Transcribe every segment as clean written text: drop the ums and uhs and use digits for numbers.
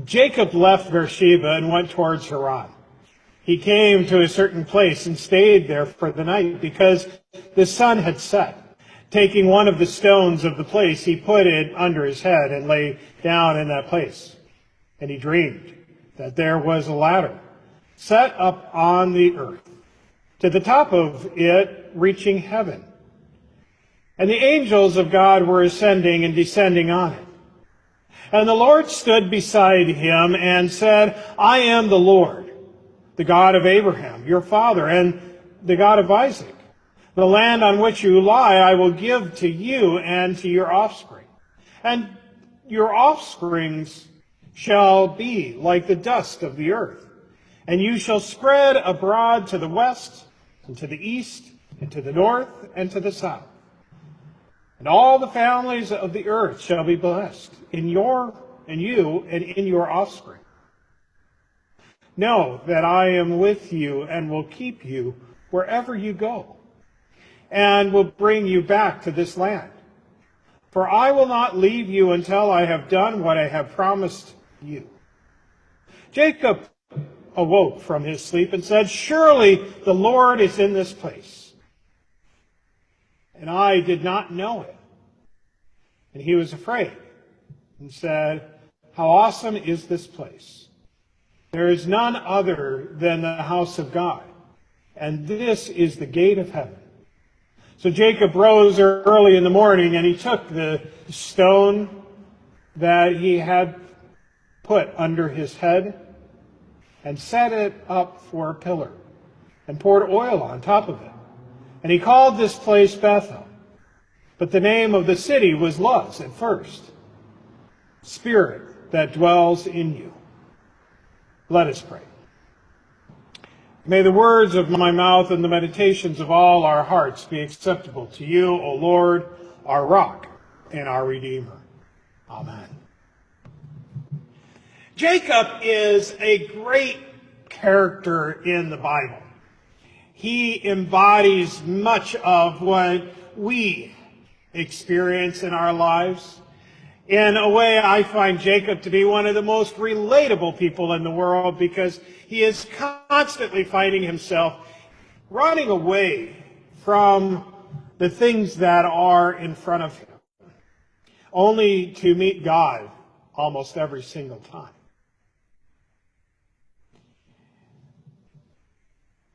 Jacob left Beersheba and went towards Haran. He came to a certain place and stayed there for the night because the sun had set. Taking one of the stones of the place, he put it under his head and lay down in that place. And he dreamed that there was a ladder set up on the earth, to the top of it reaching heaven. And the angels of God were ascending and descending on it. And the Lord stood beside him and said, I am the Lord, the God of Abraham, your father, and the God of Isaac. The land on which you lie I will give to you and to your offspring. And your offsprings shall be like the dust of the earth. And you shall spread abroad to the west, and to the east, and to the north, and to the south. And all the families of the earth shall be blessed in you and in your offspring. Know that I am with you and will keep you wherever you go, and will bring you back to this land. For I will not leave you until I have done what I have promised you. Jacob awoke from his sleep and said, surely the Lord is in this place, and I did not know it. And he was afraid and said, how awesome is this place! There is none other than the house of God, and this is the gate of heaven. So Jacob rose early in the morning, and he took the stone that he had put under his head and set it up for a pillar and poured oil on top of it. And he called this place Bethel. But the name of the city was Luz at first. Spirit that dwells in you. Let us pray. May the words of my mouth and the meditations of all our hearts be acceptable to you, O Lord, our rock and our Redeemer. Amen. Jacob is a great character in the Bible. He embodies much of what we experience in our lives. In a way, I find Jacob to be one of the most relatable people in the world because he is constantly finding himself running away from the things that are in front of him, only to meet God almost every single time.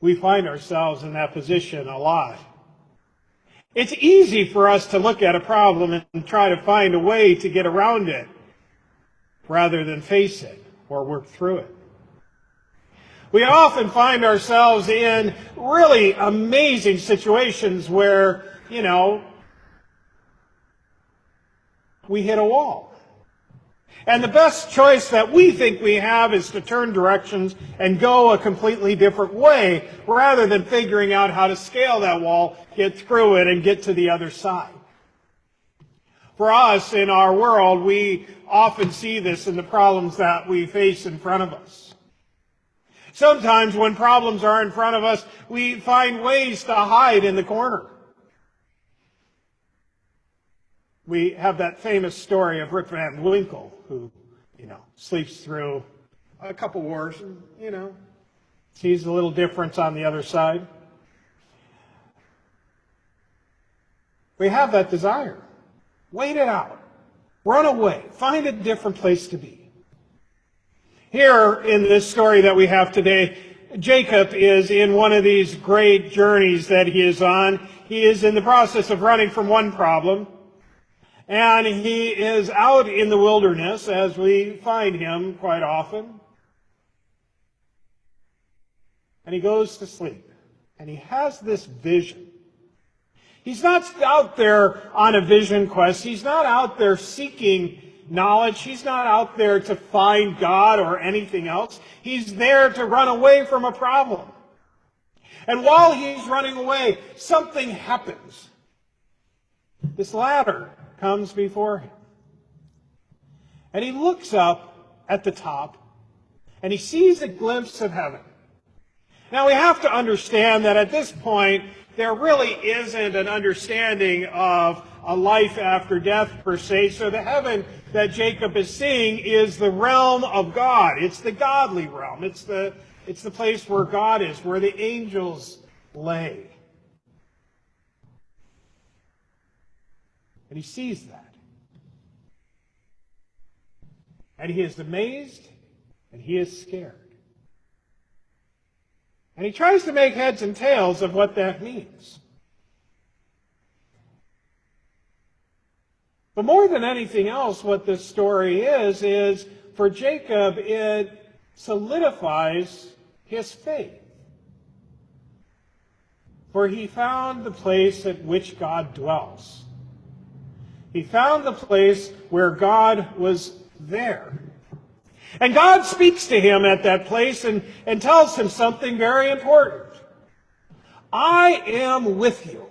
We find ourselves in that position a lot. It's easy for us to look at a problem and try to find a way to get around it rather than face it or work through it. We often find ourselves in really amazing situations where, we hit a wall. And the best choice that we think we have is to turn directions and go a completely different way rather than figuring out how to scale that wall, get through it, and get to the other side. For us in our world, we often see this in the problems that we face in front of us. Sometimes when problems are in front of us, we find ways to hide in the corner. We have that famous story of Rip Van Winkle, who, sleeps through a couple wars and, sees a little difference on the other side. We have that desire. Wait it out. Run away. Find a different place to be. Here in this story that we have today, Jacob is in one of these great journeys that he is on. He is in the process of running from one problem. And he is out in the wilderness, as we find him quite often. And he goes to sleep. And he has this vision. He's not out there on a vision quest. He's not out there seeking knowledge. He's not out there to find God or anything else. He's there to run away from a problem. And while he's running away, something happens. This ladder comes before him. And he looks up at the top, and he sees a glimpse of heaven. Now we have to understand that at this point, there really isn't an understanding of a life after death per se. So the heaven that Jacob is seeing is the realm of God. It's the godly realm. It's the place where God is, where the angels lay. And he sees that. And he is amazed, and he is scared. And he tries to make heads and tails of what that means. But more than anything else, what this story is for Jacob, it solidifies his faith. For he found the place at which God dwells. He found the place where God was there. And God speaks to him at that place and tells him something very important. I am with you.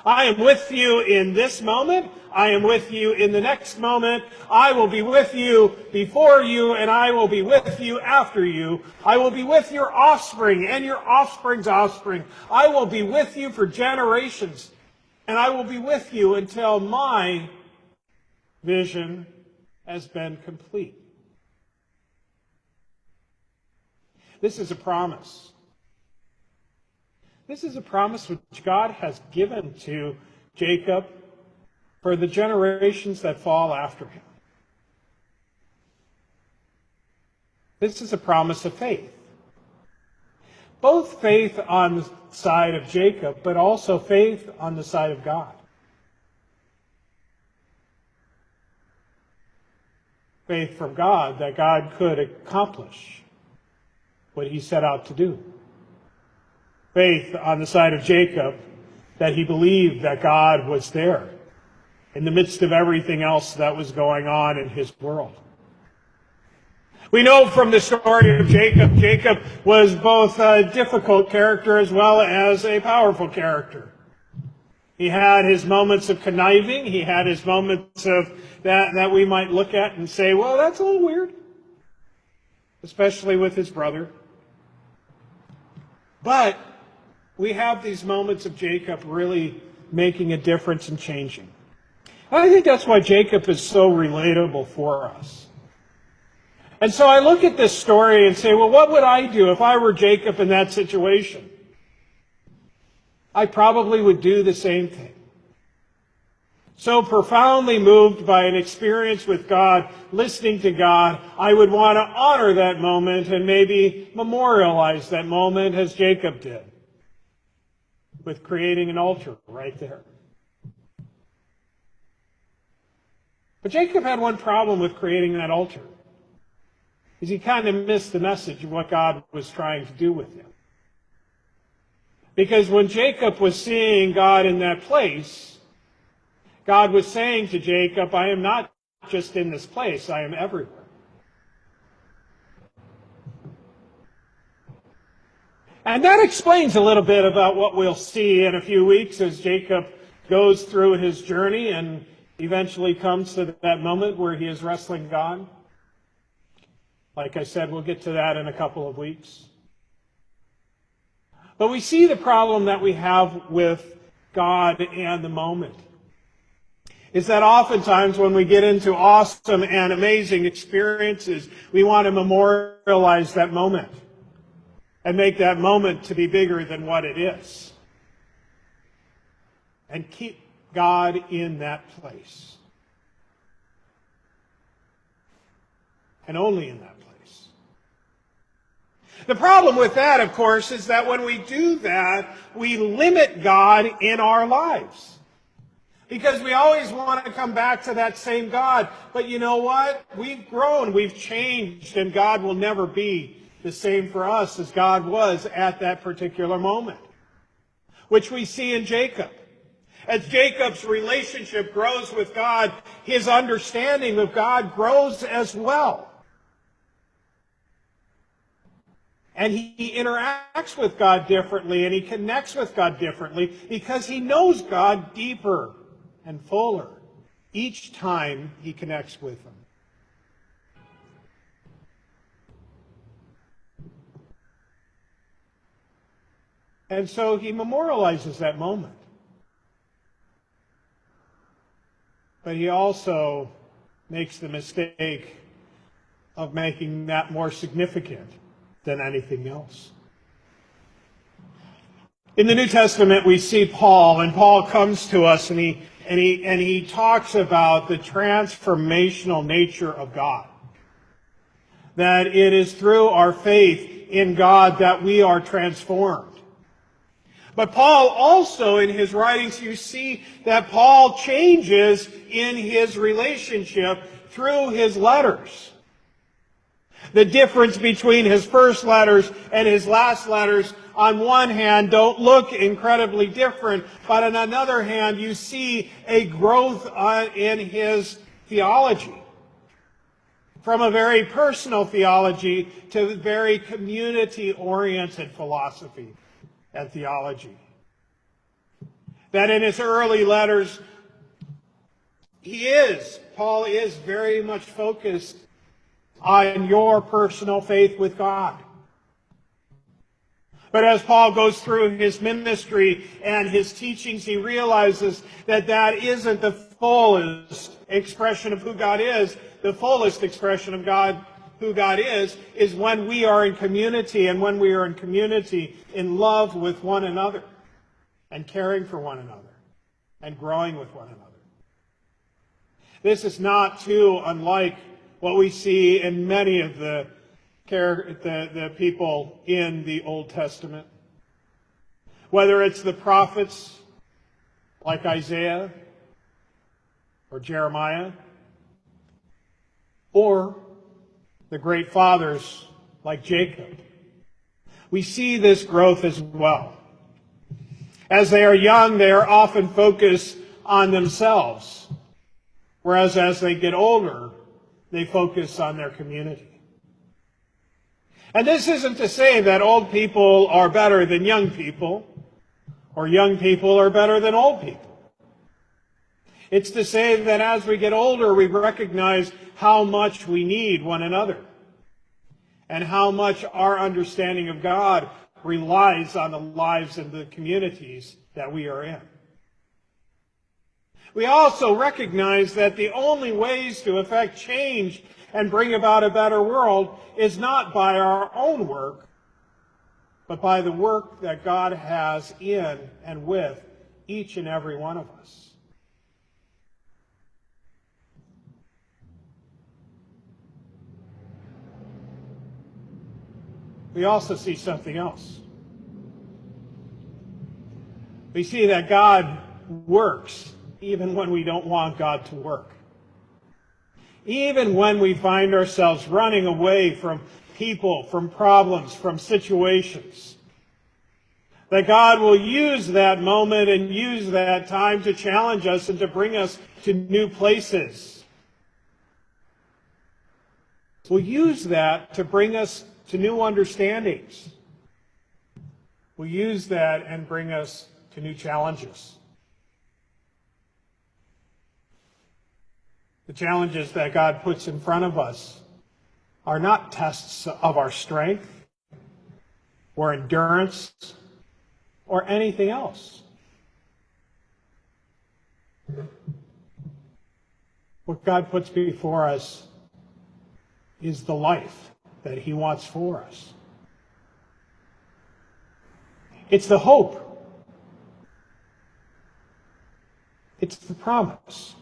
I am with you in this moment. I am with you in the next moment. I will be with you before you, and I will be with you after you. I will be with your offspring and your offspring's offspring. I will be with you for generations, and I will be with you until my vision has been complete. This is a promise. This is a promise which God has given to Jacob for the generations that fall after him. This is a promise of faith. Both faith on the side of Jacob, but also faith on the side of God. Faith from God that God could accomplish what he set out to do. Faith on the side of Jacob that he believed that God was there in the midst of everything else that was going on in his world. We know from the story of Jacob, Jacob was both a difficult character as well as a powerful character. He had his moments of conniving. He had his moments of that we might look at and say, well, that's a little weird. Especially with his brother. But we have these moments of Jacob really making a difference and changing. And I think that's why Jacob is so relatable for us. And so I look at this story and say, well, what would I do if I were Jacob in that situation? I probably would do the same thing. So profoundly moved by an experience with God, listening to God, I would want to honor that moment and maybe memorialize that moment as Jacob did, with creating an altar right there. But Jacob had one problem with creating that altar, is he kind of missed the message of what God was trying to do with him. Because when Jacob was seeing God in that place, God was saying to Jacob, I am not just in this place, I am everywhere. And that explains a little bit about what we'll see in a few weeks as Jacob goes through his journey and eventually comes to that moment where he is wrestling God. Like I said, we'll get to that in a couple of weeks. But we see the problem that we have with God and the moment. Is that oftentimes when we get into awesome and amazing experiences, we want to memorialize that moment and make that moment to be bigger than what it is. And keep God in that place. And only in that place. The problem with that, of course, is that when we do that, we limit God in our lives. Because we always want to come back to that same God. But you know what? We've grown, we've changed, and God will never be the same for us as God was at that particular moment. Which we see in Jacob. As Jacob's relationship grows with God, his understanding of God grows as well. And he interacts with God differently, and he connects with God differently because he knows God deeper and fuller each time he connects with him. And so he memorializes that moment. but he also makes the mistake of making that more significant than anything else. In the New Testament, we see Paul, and Paul comes to us and he talks about the transformational nature of God. That it is through our faith in God that we are transformed. But Paul also, in his writings, you see that Paul changes in his relationship through his letters. The difference between his first letters and his last letters, on one hand, don't look incredibly different, but on another hand, you see a growth in his theology. From a very personal theology to a very community-oriented philosophy and theology. That in his early letters, Paul is very much focused on your personal faith with God. But as Paul goes through his ministry and his teachings, he realizes that that isn't the fullest expression of who God is. The fullest expression of God, who God is when we are in community, and when we are in community in love with one another and caring for one another and growing with one another. This is not too unlike what we see in many of the people in the Old Testament. Whether it's the prophets like Isaiah or Jeremiah, or the great fathers like Jacob. We see this growth as well. As they are young, they are often focused on themselves, whereas as they get older, they focus on their community. And this isn't to say that old people are better than young people, or young people are better than old people. It's to say that as we get older, we recognize how much we need one another, and how much our understanding of God relies on the lives and the communities that we are in. We also recognize that the only ways to effect change and bring about a better world is not by our own work, but by the work that God has in and with each and every one of us. We also see something else. We see that God works even when we don't want God to work. Even when we find ourselves running away from people, from problems, from situations. That God will use that moment and use that time to challenge us and to bring us to new places. We'll use that to bring us to new understandings. We'll use that and bring us to new challenges. The challenges that God puts in front of us are not tests of our strength or endurance or anything else. What God puts before us is the life that He wants for us. It's the hope. It's the promise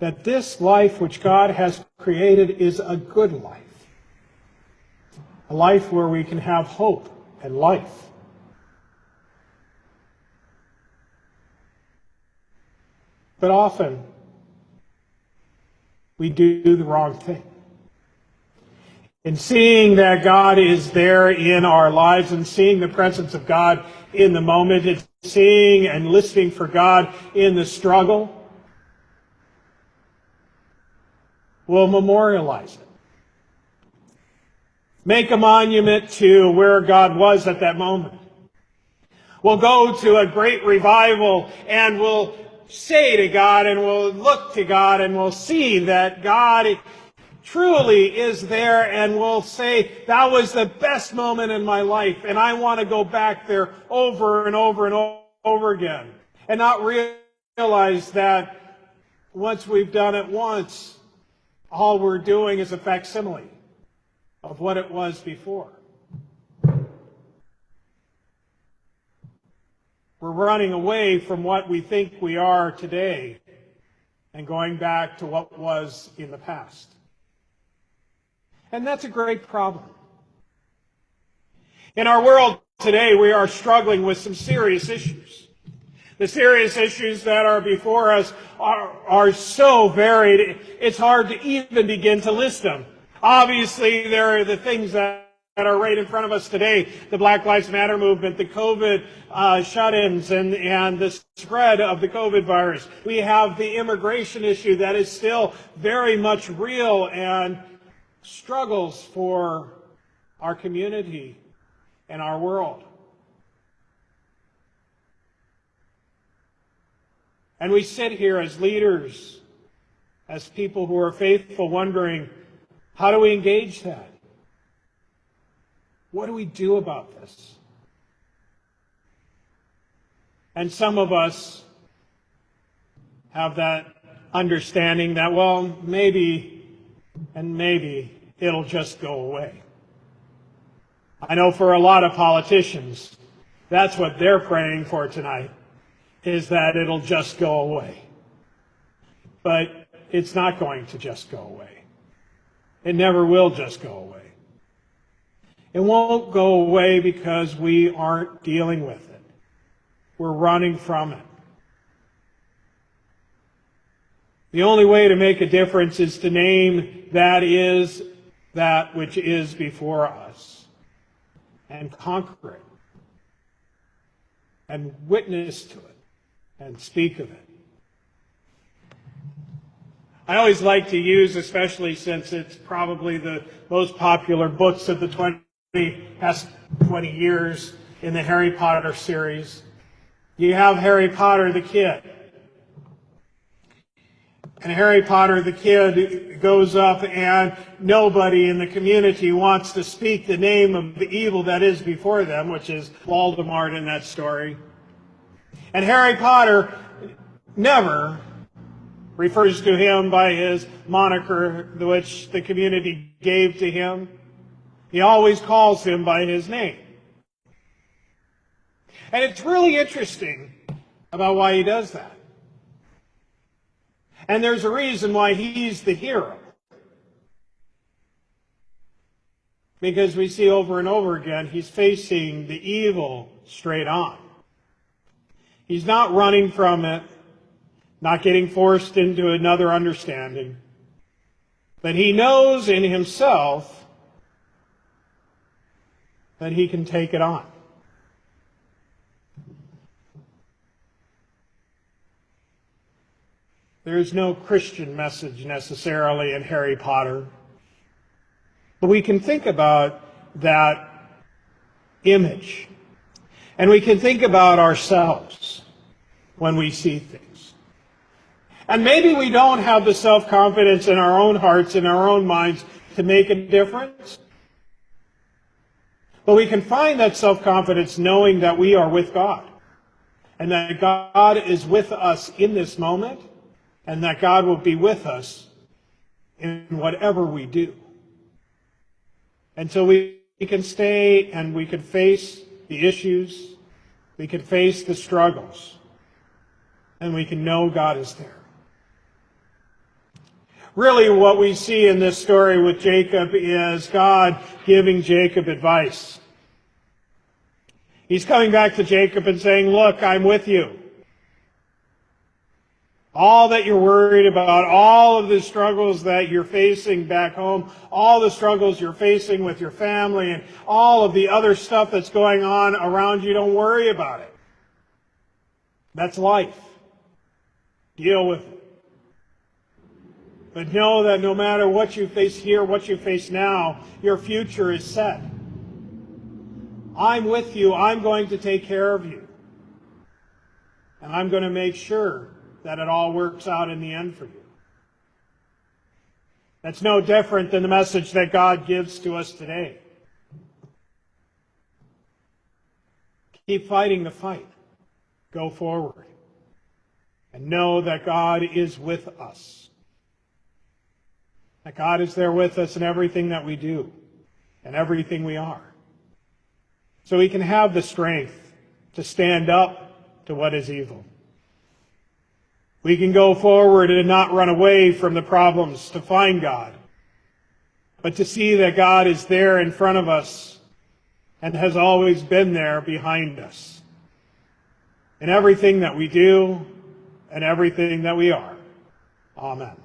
that this life which God has created is a good life. A life where we can have hope and life. But often, we do the wrong thing. In seeing that God is there in our lives and seeing the presence of God in the moment, and seeing and listening for God in the struggle, we'll memorialize it. Make a monument to where God was at that moment. We'll go to a great revival and we'll say to God and we'll look to God and we'll see that God truly is there, and we'll say, that was the best moment in my life, and I want to go back there over and over and over again. And not realize that Once we've done it once, all we're doing is a facsimile of what it was before. We're running away from what we think we are today and going back to what was in the past. And that's a great problem. In our world today, we are struggling with some serious issues. The serious issues that are before us are so varied, it's hard to even begin to list them. Obviously, there are the things that are right in front of us today, the Black Lives Matter movement, the COVID shut-ins, and the spread of the COVID virus. We have the immigration issue that is still very much real and struggles for our community and our world. And we sit here as leaders, as people who are faithful, wondering, how do we engage that? What do we do about this? And some of us have that understanding that, well, maybe it'll just go away. I know for a lot of politicians, that's what they're praying for tonight, is that it'll just go away. But it's not going to just go away. It never will just go away. It won't go away because we aren't dealing with it. We're running from it. The only way to make a difference is to name that which is before us and conquer it and witness to it and speak of it. I always like to use, especially since it's probably the most popular books of the past 20 years in the Harry Potter series. You have Harry Potter the kid. And Harry Potter the kid goes up and nobody in the community wants to speak the name of the evil that is before them, which is Voldemort in that story. And Harry Potter never refers to him by his moniker, which the community gave to him. He always calls him by his name. And it's really interesting about why he does that. And there's a reason why he's the hero. Because we see over and over again, he's facing the evil straight on. He's not running from it, not getting forced into another understanding. But he knows in himself that he can take it on. There's no Christian message necessarily in Harry Potter. But we can think about that image. And we can think about ourselves when we see things. And maybe we don't have the self-confidence in our own hearts, in our own minds, to make a difference. But we can find that self-confidence knowing that we are with God. And that God is with us in this moment. And that God will be with us in whatever we do. And so we can stay and we can face the issues. We can face the struggles. And we can know God is there. Really, what we see in this story with Jacob is God giving Jacob advice. He's coming back to Jacob and saying, look, I'm with you. All that you're worried about, all of the struggles that you're facing back home, all the struggles you're facing with your family, and all of the other stuff that's going on around you, don't worry about it. That's life. Deal with it. But know that no matter what you face here, what you face now, your future is set. I'm with you. I'm going to take care of you. And I'm going to make sure that it all works out in the end for you. That's no different than the message that God gives to us today. Keep fighting the fight. Go forward. and know that God is with us. That God is there with us in everything that we do and everything we are. So we can have the strength to stand up to what is evil. We can go forward and not run away from the problems to find God, but to see that God is there in front of us and has always been there behind us in everything that we do and everything that we are. Amen.